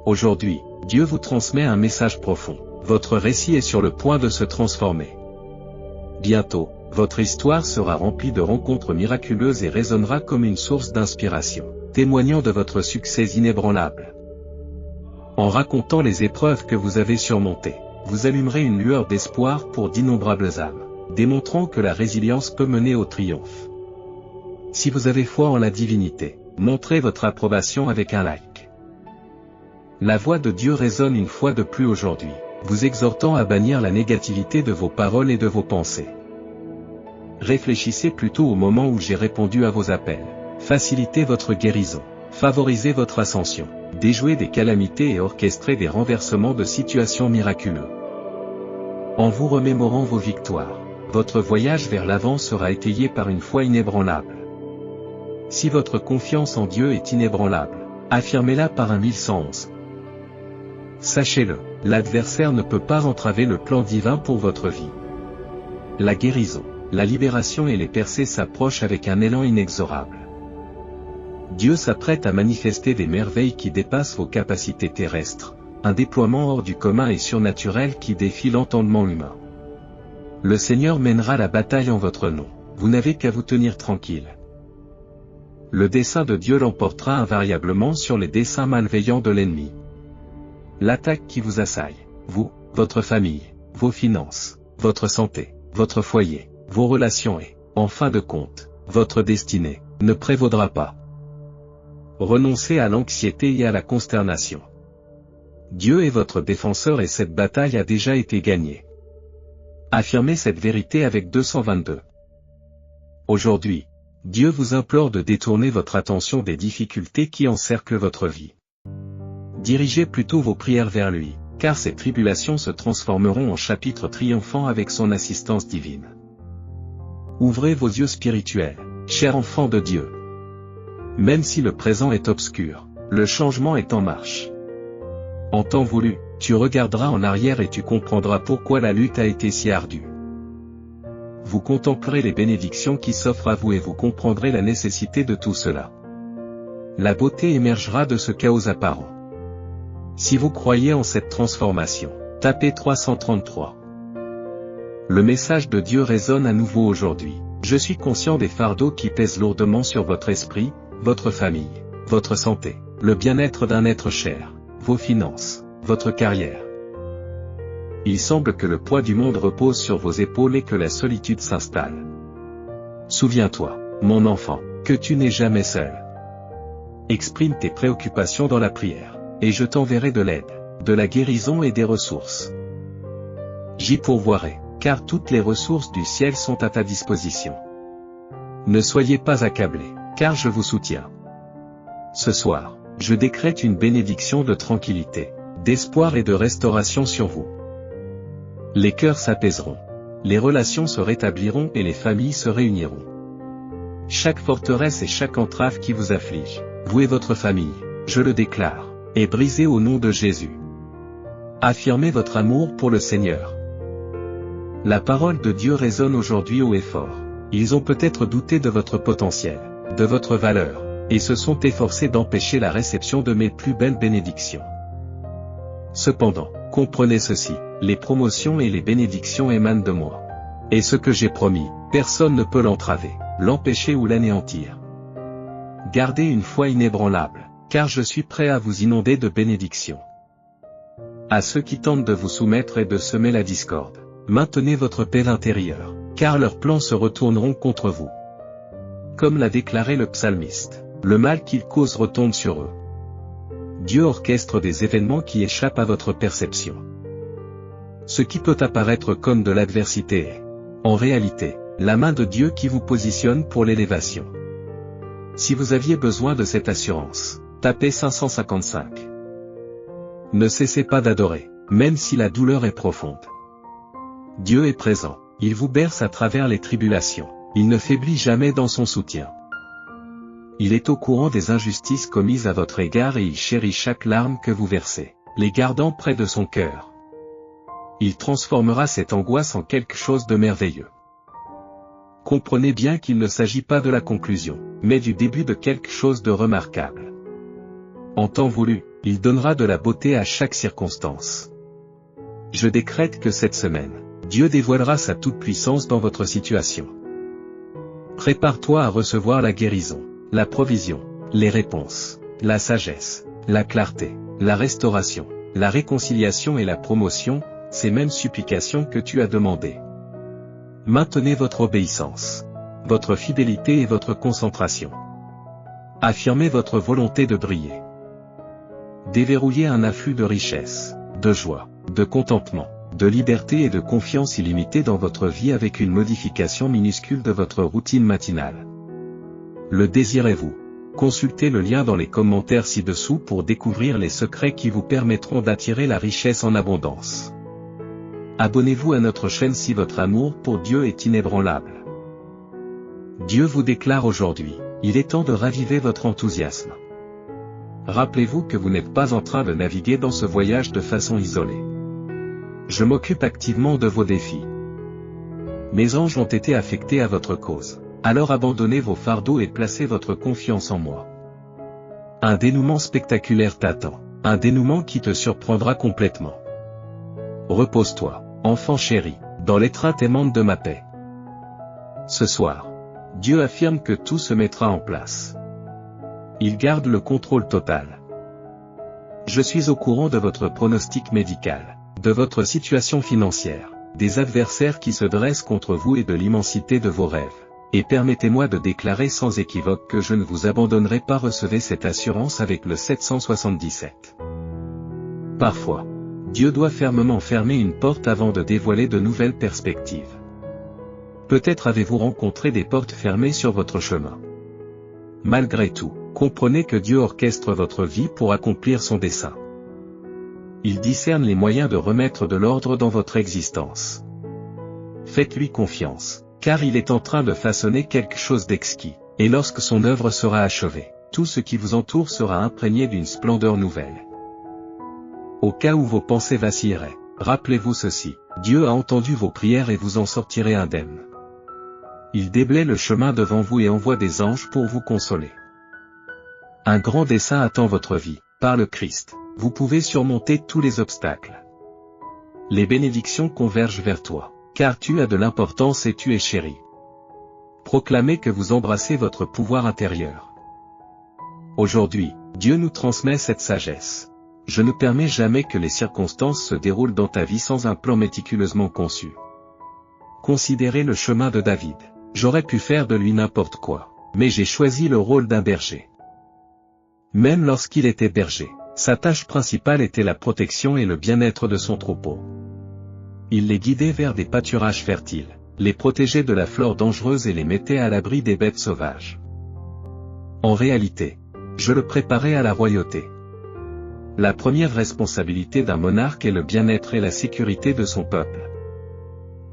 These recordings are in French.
Aujourd'hui, Dieu vous transmet un message profond. Votre récit est sur le point de se transformer. Bientôt, votre histoire sera remplie de rencontres miraculeuses et résonnera comme une source d'inspiration, témoignant de votre succès inébranlable. En racontant les épreuves que vous avez surmontées, vous allumerez une lueur d'espoir pour d'innombrables âmes, démontrant que la résilience peut mener au triomphe. Si vous avez foi en la divinité, montrez votre approbation avec un like. La voix de Dieu résonne une fois de plus aujourd'hui, vous exhortant à bannir la négativité de vos paroles et de vos pensées. Réfléchissez plutôt au moment où j'ai répondu à vos appels. Facilitez votre guérison, favorisez votre ascension, déjouez des calamités et orchestrez des renversements de situations miraculeux. En vous remémorant vos victoires, votre voyage vers l'avant sera étayé par une foi inébranlable. Si votre confiance en Dieu est inébranlable, affirmez-la par un 1111. Sachez-le, l'adversaire ne peut pas entraver le plan divin pour votre vie. La guérison, la libération et les percées s'approchent avec un élan inexorable. Dieu s'apprête à manifester des merveilles qui dépassent vos capacités terrestres, un déploiement hors du commun et surnaturel qui défie l'entendement humain. Le Seigneur mènera la bataille en votre nom, vous n'avez qu'à vous tenir tranquille. Le dessein de Dieu l'emportera invariablement sur les desseins malveillants de l'ennemi. L'attaque qui vous assaille, vous, votre famille, vos finances, votre santé, votre foyer, vos relations et, en fin de compte, votre destinée, ne prévaudra pas. Renoncez à l'anxiété et à la consternation. Dieu est votre défenseur et cette bataille a déjà été gagnée. Affirmez cette vérité avec 222. Aujourd'hui, Dieu vous implore de détourner votre attention des difficultés qui encerclent votre vie. Dirigez plutôt vos prières vers lui, car ces tribulations se transformeront en chapitres triomphants avec son assistance divine. Ouvrez vos yeux spirituels, chers enfants de Dieu. Même si le présent est obscur, le changement est en marche. En temps voulu, tu regarderas en arrière et tu comprendras pourquoi la lutte a été si ardue. Vous contemplerez les bénédictions qui s'offrent à vous et vous comprendrez la nécessité de tout cela. La beauté émergera de ce chaos apparent. Si vous croyez en cette transformation, tapez 333. Le message de Dieu résonne à nouveau aujourd'hui. Je suis conscient des fardeaux qui pèsent lourdement sur votre esprit, votre famille, votre santé, le bien-être d'un être cher, vos finances, votre carrière. Il semble que le poids du monde repose sur vos épaules et que la solitude s'installe. Souviens-toi, mon enfant, que tu n'es jamais seul. Exprime tes préoccupations dans la prière, et je t'enverrai de l'aide, de la guérison et des ressources. J'y pourvoirai, car toutes les ressources du ciel sont à ta disposition. Ne soyez pas accablés, car je vous soutiens. Ce soir, je décrète une bénédiction de tranquillité, d'espoir et de restauration sur vous. Les cœurs s'apaiseront, les relations se rétabliront et les familles se réuniront. Chaque forteresse et chaque entrave qui vous afflige, vous et votre famille, je le déclare, est brisée au nom de Jésus. Affirmez votre amour pour le Seigneur. La parole de Dieu résonne aujourd'hui haut et fort. Ils ont peut-être douté de votre potentiel, de votre valeur, et se sont efforcés d'empêcher la réception de mes plus belles bénédictions. Cependant, comprenez ceci, les promotions et les bénédictions émanent de moi. Et ce que j'ai promis, personne ne peut l'entraver, l'empêcher ou l'anéantir. Gardez une foi inébranlable, car je suis prêt à vous inonder de bénédictions. À ceux qui tentent de vous soumettre et de semer la discorde, maintenez votre paix intérieure, car leurs plans se retourneront contre vous. Comme l'a déclaré le psalmiste, le mal qu'ils causent retombe sur eux. Dieu orchestre des événements qui échappent à votre perception. Ce qui peut apparaître comme de l'adversité est, en réalité, la main de Dieu qui vous positionne pour l'élévation. Si vous aviez besoin de cette assurance, tapez 555. Ne cessez pas d'adorer, même si la douleur est profonde. Dieu est présent, il vous berce à travers les tribulations, il ne faiblit jamais dans son soutien. Il est au courant des injustices commises à votre égard et il chérit chaque larme que vous versez, les gardant près de son cœur. Il transformera cette angoisse en quelque chose de merveilleux. Comprenez bien qu'il ne s'agit pas de la conclusion, mais du début de quelque chose de remarquable. En temps voulu, Il donnera de la beauté à chaque circonstance. Je décrète que cette semaine, Dieu dévoilera sa toute-puissance dans votre situation. Prépare-toi à recevoir la guérison, la provision, les réponses, la sagesse, la clarté, la restauration, la réconciliation et la promotion, ces mêmes supplications que tu as demandées. Maintenez votre obéissance, votre fidélité et votre concentration. Affirmez votre volonté de briller. Déverrouillez un afflux de richesse, de joie, de contentement, de liberté et de confiance illimitée dans votre vie avec une modification minuscule de votre routine matinale. Le désirez-vous? Consultez le lien dans les commentaires ci-dessous pour découvrir les secrets qui vous permettront d'attirer la richesse en abondance. Abonnez-vous à notre chaîne si votre amour pour Dieu est inébranlable. Dieu vous déclare aujourd'hui, il est temps de raviver votre enthousiasme. Rappelez-vous que vous n'êtes pas en train de naviguer dans ce voyage de façon isolée. Je m'occupe activement de vos défis. Mes anges ont été affectés à votre cause. Alors abandonnez vos fardeaux et placez votre confiance en moi. Un dénouement spectaculaire t'attend. Un dénouement qui te surprendra complètement. Repose-toi, enfant chéri, dans l'étreinte aimante de ma paix. Ce soir, Dieu affirme que tout se mettra en place. Il garde le contrôle total. Je suis au courant de votre pronostic médical, de votre situation financière, des adversaires qui se dressent contre vous et de l'immensité de vos rêves. Et permettez-moi de déclarer sans équivoque que je ne vous abandonnerai pas. Recevez cette assurance avec le 777. Parfois, Dieu doit fermement fermer une porte avant de dévoiler de nouvelles perspectives. Peut-être avez-vous rencontré des portes fermées sur votre chemin. Malgré tout, comprenez que Dieu orchestre votre vie pour accomplir son dessein. Il discerne les moyens de remettre de l'ordre dans votre existence. Faites-lui confiance, car il est en train de façonner quelque chose d'exquis, et lorsque son œuvre sera achevée, tout ce qui vous entoure sera imprégné d'une splendeur nouvelle. Au cas où vos pensées vacilleraient, rappelez-vous ceci, Dieu a entendu vos prières et vous en sortirez indemne. Il déblaye le chemin devant vous et envoie des anges pour vous consoler. Un grand dessein attend votre vie, par le Christ, vous pouvez surmonter tous les obstacles. Les bénédictions convergent vers toi. Car tu as de l'importance et tu es chéri. Proclamez que vous embrassez votre pouvoir intérieur. Aujourd'hui, Dieu nous transmet cette sagesse. Je ne permets jamais que les circonstances se déroulent dans ta vie sans un plan méticuleusement conçu. Considérez le chemin de David. J'aurais pu faire de lui n'importe quoi, mais j'ai choisi le rôle d'un berger. Même lorsqu'il était berger, sa tâche principale était la protection et le bien-être de son troupeau. Il les guidait vers des pâturages fertiles, les protégeait de la flore dangereuse et les mettait à l'abri des bêtes sauvages. En réalité, je le préparais à la royauté. La première responsabilité d'un monarque est le bien-être et la sécurité de son peuple.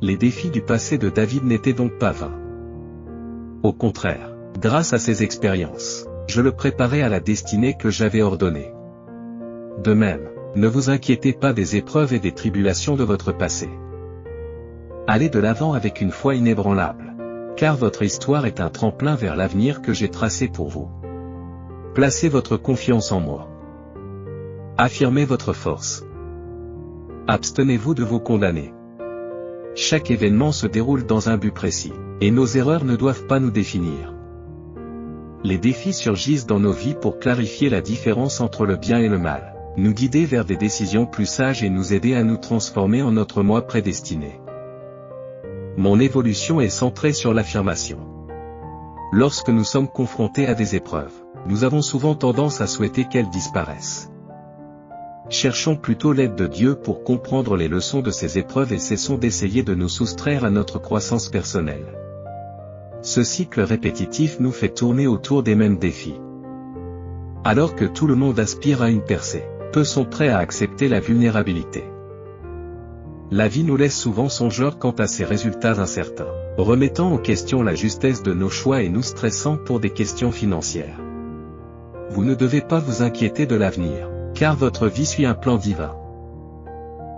Les défis du passé de David n'étaient donc pas vains. Au contraire, grâce à ces expériences, je le préparais à la destinée que j'avais ordonnée. De même, ne vous inquiétez pas des épreuves et des tribulations de votre passé. Allez de l'avant avec une foi inébranlable, car votre histoire est un tremplin vers l'avenir que j'ai tracé pour vous. Placez votre confiance en moi. Affirmez votre force. Abstenez-vous de vous condamner. Chaque événement se déroule dans un but précis, et nos erreurs ne doivent pas nous définir. Les défis surgissent dans nos vies pour clarifier la différence entre le bien et le mal, nous guider vers des décisions plus sages et nous aider à nous transformer en notre moi prédestiné. Mon évolution est centrée sur l'affirmation. Lorsque nous sommes confrontés à des épreuves, nous avons souvent tendance à souhaiter qu'elles disparaissent. Cherchons plutôt l'aide de Dieu pour comprendre les leçons de ces épreuves et cessons d'essayer de nous soustraire à notre croissance personnelle. Ce cycle répétitif nous fait tourner autour des mêmes défis. Alors que tout le monde aspire à une percée, peu sont prêts à accepter la vulnérabilité. La vie nous laisse souvent songeurs quant à ses résultats incertains, remettant en question la justesse de nos choix et nous stressant pour des questions financières. Vous ne devez pas vous inquiéter de l'avenir, car votre vie suit un plan divin.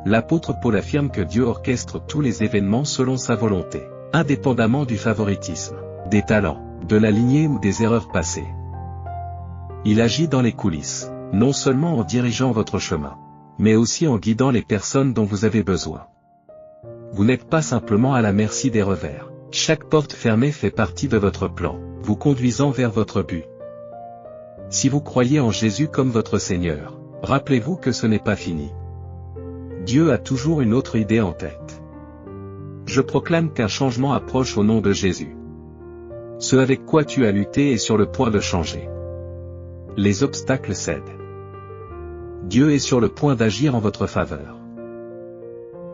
L'apôtre Paul affirme que Dieu orchestre tous les événements selon sa volonté, indépendamment du favoritisme, des talents, de la lignée ou des erreurs passées. Il agit dans les coulisses, non seulement en dirigeant votre chemin, mais aussi en guidant les personnes dont vous avez besoin. Vous n'êtes pas simplement à la merci des revers. Chaque porte fermée fait partie de votre plan, vous conduisant vers votre but. Si vous croyez en Jésus comme votre Seigneur, rappelez-vous que ce n'est pas fini. Dieu a toujours une autre idée en tête. Je proclame qu'un changement approche au nom de Jésus. Ce avec quoi tu as lutté est sur le point de changer. Les obstacles cèdent. Dieu est sur le point d'agir en votre faveur.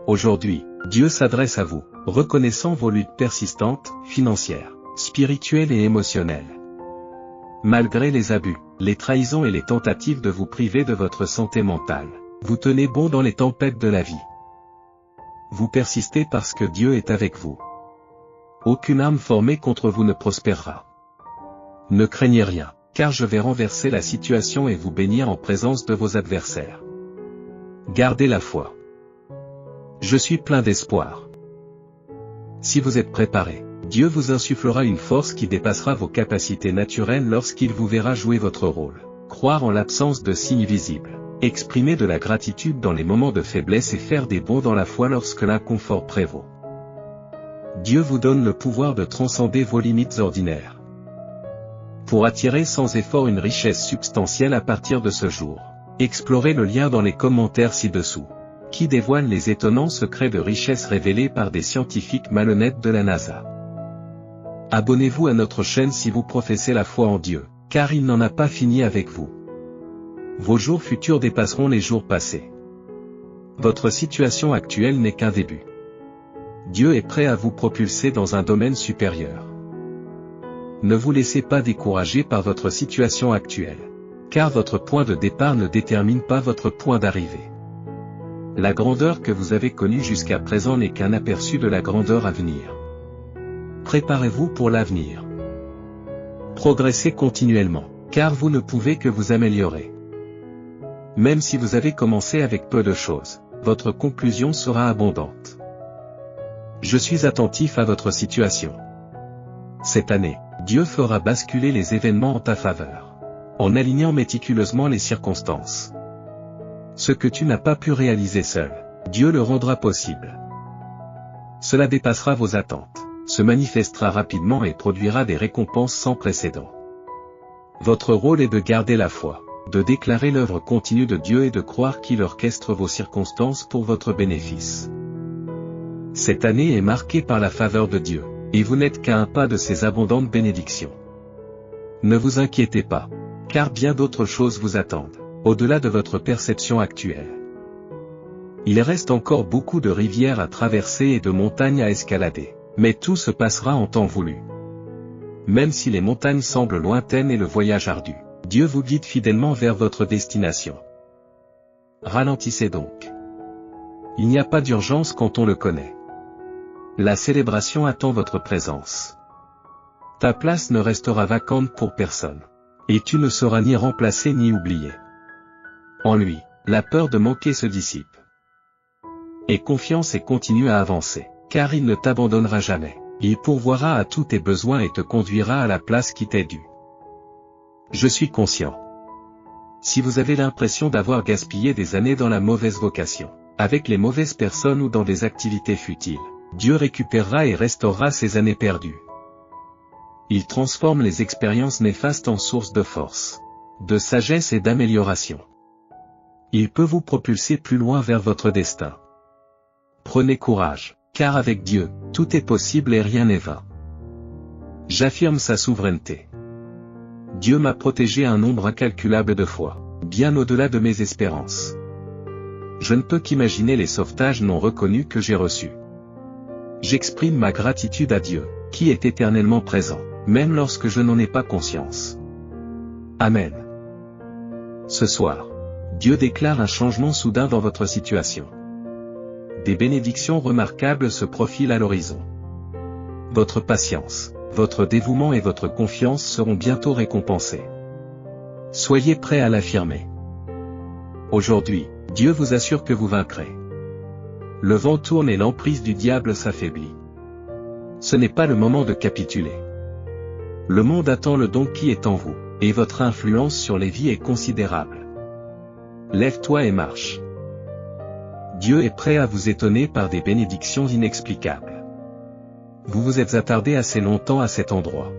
Aujourd'hui, Dieu s'adresse à vous, reconnaissant vos luttes persistantes, financières, spirituelles et émotionnelles. Malgré les abus, les trahisons et les tentatives de vous priver de votre santé mentale, vous tenez bon dans les tempêtes de la vie. Vous persistez parce que Dieu est avec vous. Aucune arme formée contre vous ne prospérera. Ne craignez rien, car je vais renverser la situation et vous bénir en présence de vos adversaires. Gardez la foi. Je suis plein d'espoir. Si vous êtes préparé, Dieu vous insufflera une force qui dépassera vos capacités naturelles lorsqu'il vous verra jouer votre rôle. Croire en l'absence de signes visibles. Exprimer de la gratitude dans les moments de faiblesse et faire des bonds dans la foi lorsque l'inconfort prévaut. Dieu vous donne le pouvoir de transcender vos limites ordinaires. Pour attirer sans effort une richesse substantielle à partir de ce jour, explorez le lien dans les commentaires ci-dessous, qui dévoile les étonnants secrets de richesse révélés par des scientifiques malhonnêtes de la NASA. Abonnez-vous à notre chaîne si vous professez la foi en Dieu, car il n'en a pas fini avec vous. Vos jours futurs dépasseront les jours passés. Votre situation actuelle n'est qu'un début. Dieu est prêt à vous propulser dans un domaine supérieur. Ne vous laissez pas décourager par votre situation actuelle, car votre point de départ ne détermine pas votre point d'arrivée. La grandeur que vous avez connue jusqu'à présent n'est qu'un aperçu de la grandeur à venir. Préparez-vous pour l'avenir. Progressez continuellement, car vous ne pouvez que vous améliorer. Même si vous avez commencé avec peu de choses, votre conclusion sera abondante. Je suis attentif à votre situation. Cette année, Dieu fera basculer les événements en ta faveur, en alignant méticuleusement les circonstances. Ce que tu n'as pas pu réaliser seul, Dieu le rendra possible. Cela dépassera vos attentes, se manifestera rapidement et produira des récompenses sans précédent. Votre rôle est de garder la foi, de déclarer l'œuvre continue de Dieu et de croire qu'il orchestre vos circonstances pour votre bénéfice. Cette année est marquée par la faveur de Dieu, et vous n'êtes qu'à un pas de ses abondantes bénédictions. Ne vous inquiétez pas, car bien d'autres choses vous attendent, au-delà de votre perception actuelle. Il reste encore beaucoup de rivières à traverser et de montagnes à escalader, mais tout se passera en temps voulu. Même si les montagnes semblent lointaines et le voyage ardu, Dieu vous guide fidèlement vers votre destination. Ralentissez donc. Il n'y a pas d'urgence quand on le connaît. La célébration attend votre présence. Ta place ne restera vacante pour personne. Et tu ne seras ni remplacé ni oublié. En lui, la peur de manquer se dissipe. Aie confiance et continue à avancer, car il ne t'abandonnera jamais. Il pourvoira à tous tes besoins et te conduira à la place qui t'est due. Je suis conscient. Si vous avez l'impression d'avoir gaspillé des années dans la mauvaise vocation, avec les mauvaises personnes ou dans des activités futiles, Dieu récupérera et restaurera ces années perdues. Il transforme les expériences néfastes en sources de force, de sagesse et d'amélioration. Il peut vous propulser plus loin vers votre destin. Prenez courage, car avec Dieu, tout est possible et rien n'est vain. J'affirme sa souveraineté. Dieu m'a protégé un nombre incalculable de fois, bien au-delà de mes espérances. Je ne peux qu'imaginer les sauvetages non reconnus que j'ai reçus. J'exprime ma gratitude à Dieu, qui est éternellement présent, même lorsque je n'en ai pas conscience. Amen. Ce soir, Dieu déclare un changement soudain dans votre situation. Des bénédictions remarquables se profilent à l'horizon. Votre patience, votre dévouement et votre confiance seront bientôt récompensés. Soyez prêts à l'affirmer. Aujourd'hui, Dieu vous assure que vous vaincrez. Le vent tourne et l'emprise du diable s'affaiblit. Ce n'est pas le moment de capituler. Le monde attend le don qui est en vous, et votre influence sur les vies est considérable. Lève-toi et marche. Dieu est prêt à vous étonner par des bénédictions inexplicables. Vous vous êtes attardé assez longtemps à cet endroit.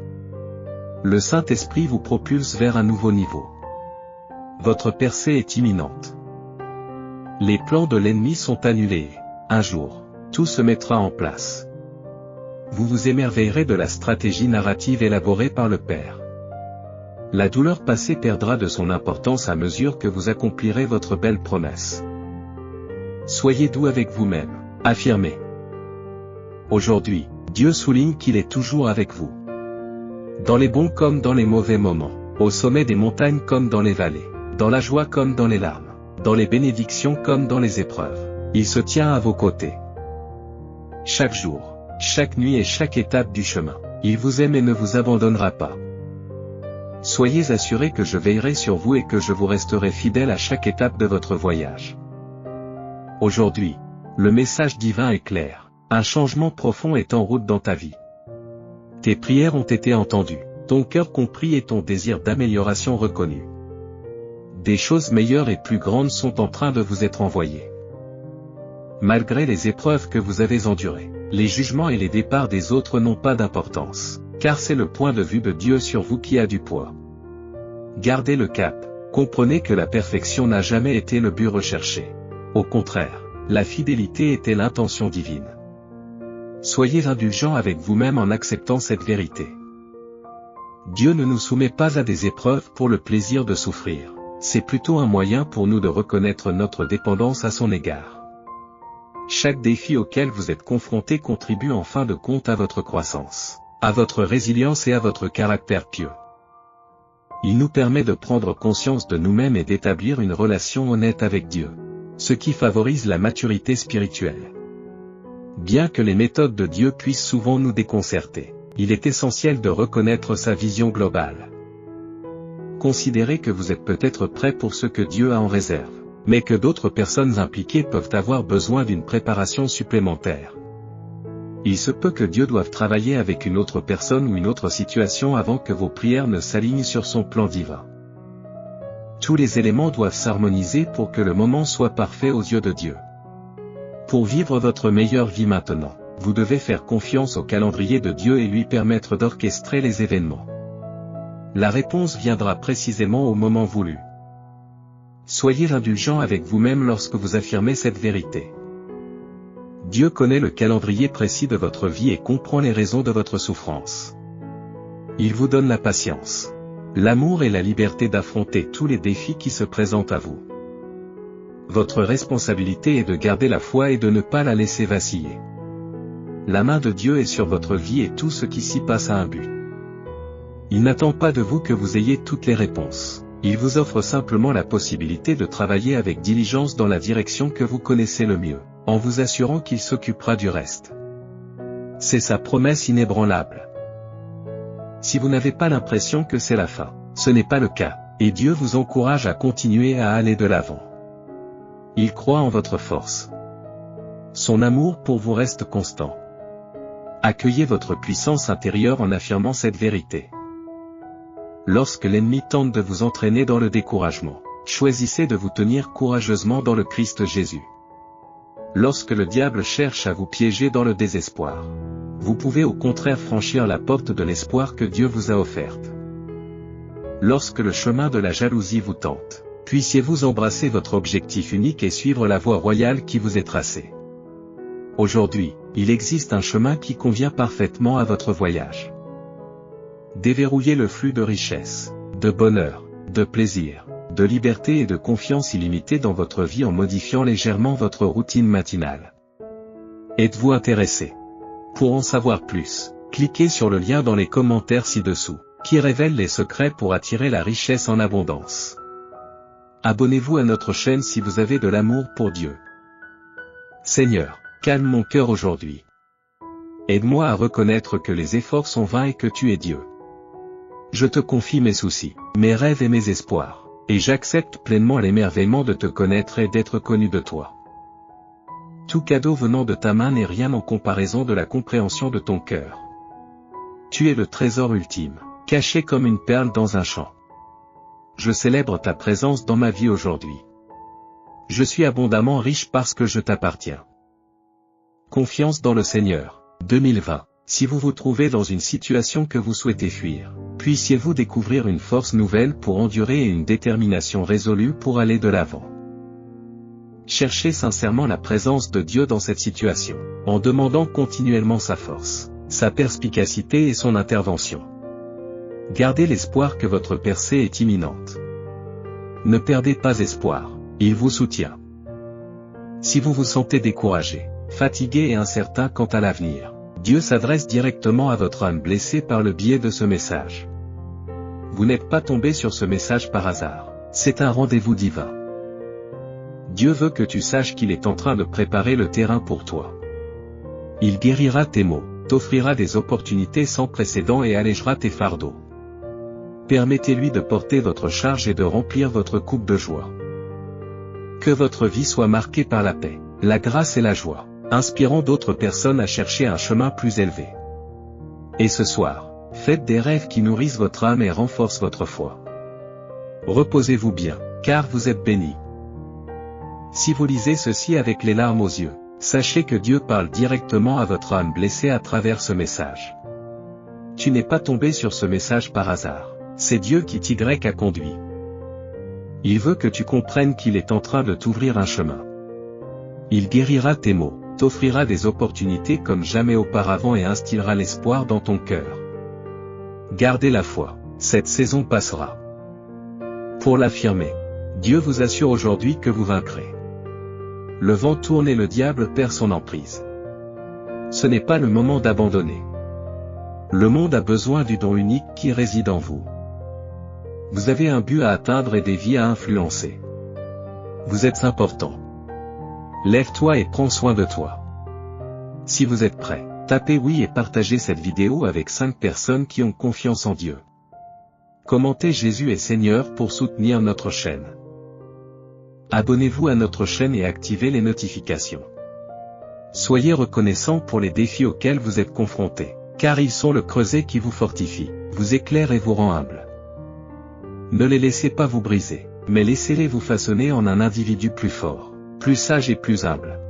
Le Saint-Esprit vous propulse vers un nouveau niveau. Votre percée est imminente. Les plans de l'ennemi sont annulés. Un jour, tout se mettra en place. Vous vous émerveillerez de la stratégie narrative élaborée par le Père. La douleur passée perdra de son importance à mesure que vous accomplirez votre belle promesse. Soyez doux avec vous-même, affirmez. Aujourd'hui, Dieu souligne qu'il est toujours avec vous. Dans les bons comme dans les mauvais moments, au sommet des montagnes comme dans les vallées, dans la joie comme dans les larmes, dans les bénédictions comme dans les épreuves, il se tient à vos côtés. Chaque jour, chaque nuit et chaque étape du chemin, il vous aime et ne vous abandonnera pas. Soyez assurés que je veillerai sur vous et que je vous resterai fidèle à chaque étape de votre voyage. Aujourd'hui, le message divin est clair, un changement profond est en route dans ta vie. Tes prières ont été entendues, ton cœur compris et ton désir d'amélioration reconnu. Des choses meilleures et plus grandes sont en train de vous être envoyées. Malgré les épreuves que vous avez endurées, les jugements et les départs des autres n'ont pas d'importance, car c'est le point de vue de Dieu sur vous qui a du poids. Gardez le cap, comprenez que la perfection n'a jamais été le but recherché. Au contraire, la fidélité était l'intention divine. Soyez indulgents avec vous-même en acceptant cette vérité. Dieu ne nous soumet pas à des épreuves pour le plaisir de souffrir, c'est plutôt un moyen pour nous de reconnaître notre dépendance à son égard. Chaque défi auquel vous êtes confrontés contribue en fin de compte à votre croissance, à votre résilience et à votre caractère pieux. Il nous permet de prendre conscience de nous-mêmes et d'établir une relation honnête avec Dieu, ce qui favorise la maturité spirituelle. Bien que les méthodes de Dieu puissent souvent nous déconcerter, il est essentiel de reconnaître sa vision globale. Considérez que vous êtes peut-être prêt pour ce que Dieu a en réserve, mais que d'autres personnes impliquées peuvent avoir besoin d'une préparation supplémentaire. Il se peut que Dieu doive travailler avec une autre personne ou une autre situation avant que vos prières ne s'alignent sur son plan divin. Tous les éléments doivent s'harmoniser pour que le moment soit parfait aux yeux de Dieu. Pour vivre votre meilleure vie maintenant, vous devez faire confiance au calendrier de Dieu et lui permettre d'orchestrer les événements. La réponse viendra précisément au moment voulu. Soyez indulgents avec vous-même lorsque vous affirmez cette vérité. Dieu connaît le calendrier précis de votre vie et comprend les raisons de votre souffrance. Il vous donne la patience, l'amour et la liberté d'affronter tous les défis qui se présentent à vous. Votre responsabilité est de garder la foi et de ne pas la laisser vaciller. La main de Dieu est sur votre vie et tout ce qui s'y passe a un but. Il n'attend pas de vous que vous ayez toutes les réponses. Il vous offre simplement la possibilité de travailler avec diligence dans la direction que vous connaissez le mieux, en vous assurant qu'il s'occupera du reste. C'est sa promesse inébranlable. Si vous n'avez pas l'impression que c'est la fin, ce n'est pas le cas, et Dieu vous encourage à continuer à aller de l'avant. Il croit en votre force. Son amour pour vous reste constant. Accueillez votre puissance intérieure en affirmant cette vérité. Lorsque l'ennemi tente de vous entraîner dans le découragement, choisissez de vous tenir courageusement dans le Christ Jésus. Lorsque le diable cherche à vous piéger dans le désespoir, vous pouvez au contraire franchir la porte de l'espoir que Dieu vous a offerte. Lorsque le chemin de la jalousie vous tente, puissiez-vous embrasser votre objectif unique et suivre la voie royale qui vous est tracée. Aujourd'hui, il existe un chemin qui convient parfaitement à votre voyage. Déverrouillez le flux de richesse, de bonheur, de plaisir, de liberté et de confiance illimitée dans votre vie en modifiant légèrement votre routine matinale. Êtes-vous intéressé? Pour en savoir plus, cliquez sur le lien dans les commentaires ci-dessous, qui révèle les secrets pour attirer la richesse en abondance. Abonnez-vous à notre chaîne si vous avez de l'amour pour Dieu. Seigneur, calme mon cœur aujourd'hui. Aide-moi à reconnaître que les efforts sont vains et que tu es Dieu. Je te confie mes soucis, mes rêves et mes espoirs, et j'accepte pleinement l'émerveillement de te connaître et d'être connu de toi. Tout cadeau venant de ta main n'est rien en comparaison de la compréhension de ton cœur. Tu es le trésor ultime, caché comme une perle dans un champ. Je célèbre ta présence dans ma vie aujourd'hui. Je suis abondamment riche parce que je t'appartiens. Confiance dans le Seigneur. 2020. Si vous vous trouvez dans une situation que vous souhaitez fuir, puissiez-vous découvrir une force nouvelle pour endurer et une détermination résolue pour aller de l'avant. Cherchez sincèrement la présence de Dieu dans cette situation, en demandant continuellement sa force, sa perspicacité et son intervention. Gardez l'espoir que votre percée est imminente. Ne perdez pas espoir, il vous soutient. Si vous vous sentez découragé, fatigué et incertain quant à l'avenir, Dieu s'adresse directement à votre âme blessée par le biais de ce message. Vous n'êtes pas tombé sur ce message par hasard, c'est un rendez-vous divin. Dieu veut que tu saches qu'il est en train de préparer le terrain pour toi. Il guérira tes maux, t'offrira des opportunités sans précédent et allégera tes fardeaux. Permettez-lui de porter votre charge et de remplir votre coupe de joie. Que votre vie soit marquée par la paix, la grâce et la joie, inspirant d'autres personnes à chercher un chemin plus élevé. Et ce soir, faites des rêves qui nourrissent votre âme et renforcent votre foi. Reposez-vous bien, car vous êtes bénis. Si vous lisez ceci avec les larmes aux yeux, sachez que Dieu parle directement à votre âme blessée à travers ce message. Tu n'es pas tombé sur ce message par hasard, c'est Dieu qui t'a conduit. Il veut que tu comprennes qu'il est en train de t'ouvrir un chemin. Il guérira tes maux, t'offrira des opportunités comme jamais auparavant et instillera l'espoir dans ton cœur. Gardez la foi, cette saison passera. Pour l'affirmer, Dieu vous assure aujourd'hui que vous vaincrez. Le vent tourne et le diable perd son emprise. Ce n'est pas le moment d'abandonner. Le monde a besoin du don unique qui réside en vous. Vous avez un but à atteindre et des vies à influencer. Vous êtes important. Lève-toi et prends soin de toi. Si vous êtes prêt, tapez oui et partagez cette vidéo avec 5 personnes qui ont confiance en Dieu. Commentez Jésus est Seigneur pour soutenir notre chaîne. Abonnez-vous à notre chaîne et activez les notifications. Soyez reconnaissants pour les défis auxquels vous êtes confrontés, car ils sont le creuset qui vous fortifie, vous éclaire et vous rend humble. Ne les laissez pas vous briser, mais laissez-les vous façonner en un individu plus fort, plus sage et plus humble.